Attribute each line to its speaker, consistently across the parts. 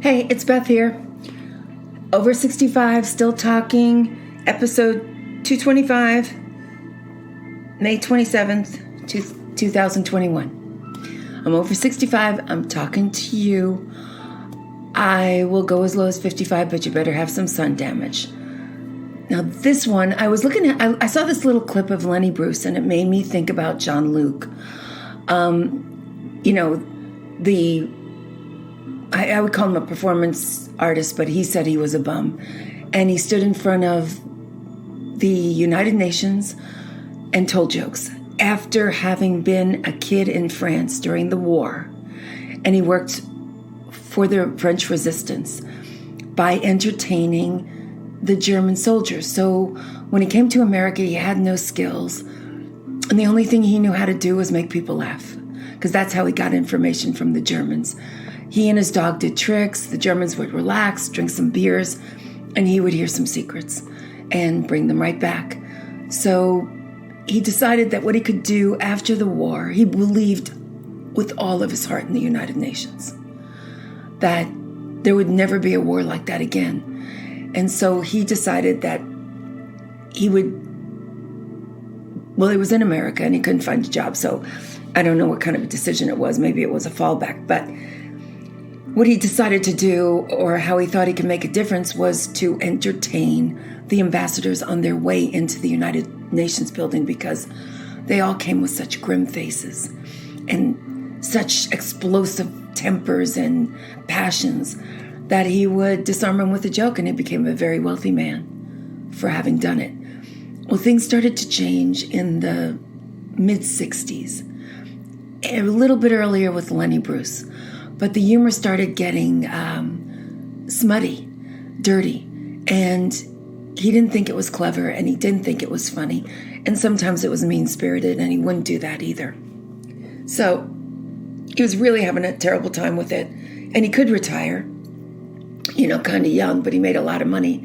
Speaker 1: Hey, it's Beth here. Over 65, still talking. Episode 225, May 27th, 2021. I'm over 65. I'm talking to you. I will go as low as 55, but you better have some sun damage. Now, this one, I was looking at, I saw this little clip of Lenny Bruce, and it made me think about Jean-Luc. I would call him a performance artist, but he said he was a bum. And he stood in front of the United Nations and told jokes after having been a kid in France during the war. And he worked for the French resistance by entertaining the German soldiers. So when he came to America, he had no skills. And the only thing he knew how to do was make people laugh, because that's how he got information from the Germans. He and his dog did tricks. The Germans would relax, drink some beers, and he would hear some secrets and bring them right back. So he decided that what he could do after the war, he believed with all of his heart in the United Nations, that there would never be a war like that again. And so he decided that he was in America and he couldn't find a job. So I don't know what kind of a decision it was. Maybe it was a fallback, but what he decided to do, or how he thought he could make a difference, was to entertain the ambassadors on their way into the United Nations building, because they all came with such grim faces and such explosive tempers and passions that he would disarm them with a joke, and he became a very wealthy man for having done it. Well, things started to change in the mid-60s, a little bit earlier with Lenny Bruce. But the humor started getting smutty, dirty, and he didn't think it was clever, and he didn't think it was funny, and sometimes it was mean-spirited, and he wouldn't do that either. So he was really having a terrible time with it, and he could retire, kind of young, but he made a lot of money.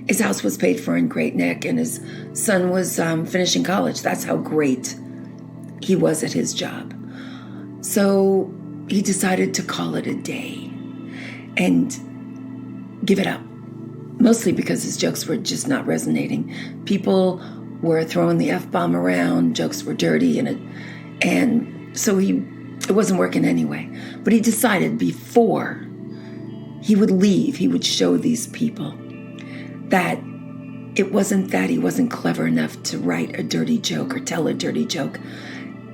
Speaker 1: His house was paid for in Great Neck, and his son was finishing college. That's how great he was at his job. So he decided to call it a day and give it up, mostly because his jokes were just not resonating. People were throwing the F-bomb around, jokes were dirty, and so it wasn't working anyway. But he decided before he would leave, he would show these people that it wasn't that he wasn't clever enough to write a dirty joke or tell a dirty joke.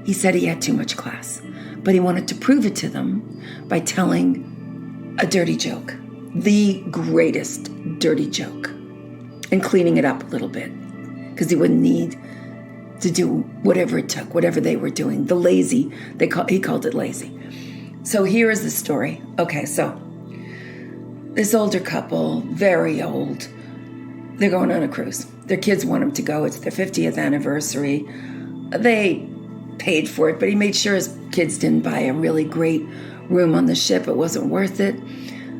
Speaker 1: He said he had too much class. But he wanted to prove it to them by telling a dirty joke, the greatest dirty joke, and cleaning it up a little bit, because he wouldn't need to do whatever it took, whatever they were doing. The lazy, he called it lazy. So here is the story. Okay, so this older couple, very old, they're going on a cruise. Their kids want them to go. It's their 50th anniversary. They paid for it, but he made sure his kids didn't buy a really great room on the ship. It wasn't worth it.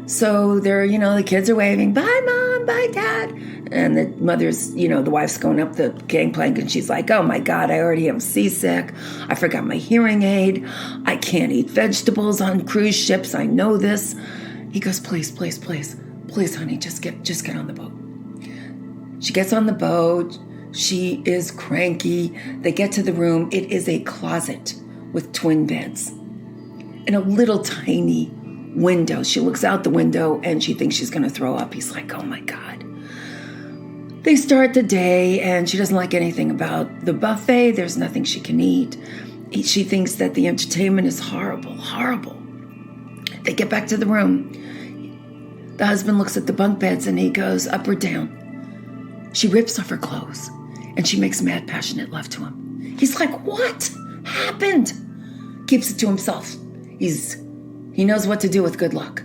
Speaker 1: So they're, the kids are waving, bye mom, bye dad. And the mother's, the wife's going up the gangplank, and she's like, oh my God, I already am seasick. I forgot my hearing aid. I can't eat vegetables on cruise ships. I know this. He goes, please, honey, just get on the boat. She gets on the boat. She is cranky. They get to the room. It is a closet with twin beds and a little tiny window. She looks out the window and she thinks she's going to throw up. He's like, oh my God. They start the day, and she doesn't like anything about the buffet. There's nothing she can eat. She thinks that the entertainment is horrible. They get back to the room. The husband looks at the bunk beds and he goes, up or down. She rips off her clothes and she makes mad, passionate love to him. He's like, what happened? Keeps it to himself. He knows what to do with good luck.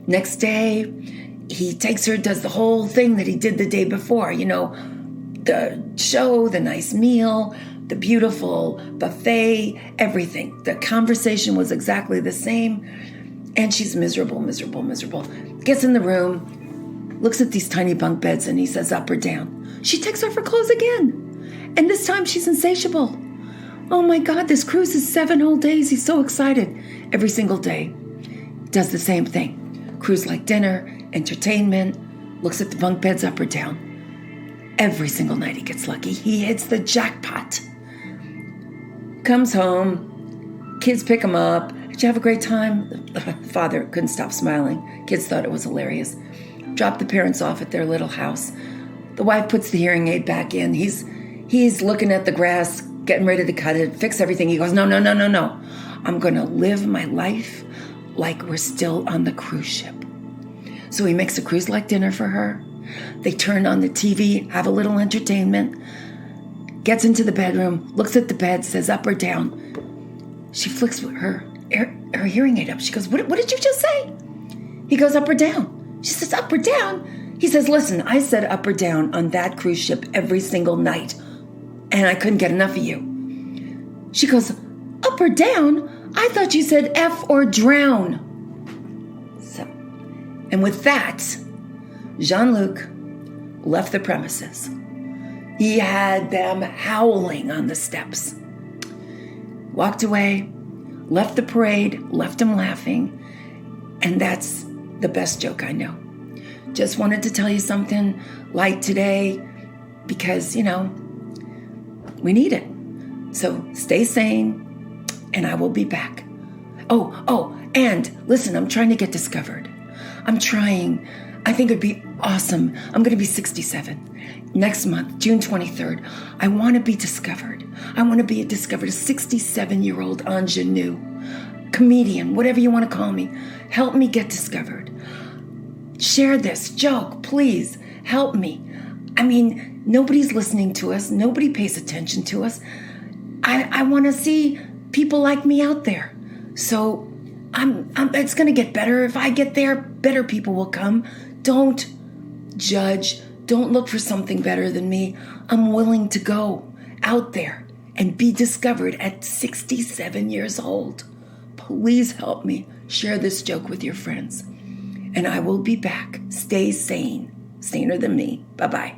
Speaker 1: Next day, he takes her, does the whole thing that he did the day before. The show, the nice meal, the beautiful buffet, everything. The conversation was exactly the same. And she's miserable. Gets in the room, looks at these tiny bunk beds, and he says, up or down. She takes off her clothes again. And this time she's insatiable. Oh my God, this cruise is 7 whole days. He's so excited. Every single day does the same thing. cruise-like dinner, entertainment, looks at the bunk beds up or down. Every single night he gets lucky. He hits the jackpot. Comes home. Kids pick him up. Did you have a great time? The father couldn't stop smiling. Kids thought it was hilarious. Dropped the parents off at their little house. The wife puts the hearing aid back in. He's looking at the grass, getting ready to cut it, fix everything. He goes, no. I'm going to live my life like we're still on the cruise ship. So he makes a cruise-like dinner for her. They turn on the TV, have a little entertainment, gets into the bedroom, looks at the bed, says up or down. She flicks her hearing aid up. She goes, what did you just say? He goes, up or down. She says, up or down? He says, listen, I said up or down on that cruise ship every single night, and I couldn't get enough of you. She goes, up or down? I thought you said F or drown. So, and with that, Jean-Luc left the premises. He had them howling on the steps. Walked away, left the parade, left them laughing, and that's the best joke I know. Just wanted to tell you something light today because, we need it. So stay sane, and I will be back. Oh, and listen, I'm trying to get discovered. I think it'd be awesome. I'm going to be 67. Next month, June 23rd, I want to be discovered. I want to be discovered, a 67-year-old ingenue, comedian, whatever you want to call me. Help me get discovered. Share this joke, please. Help me. Nobody's listening to us. Nobody pays attention to us. I want to see people like me out there. So it's going to get better. If I get there, better people will come. Don't judge. Don't look for something better than me. I'm willing to go out there and be discovered at 67 years old. Please help me. Share this joke with your friends. And I will be back. Stay sane. Saner than me. Bye-bye.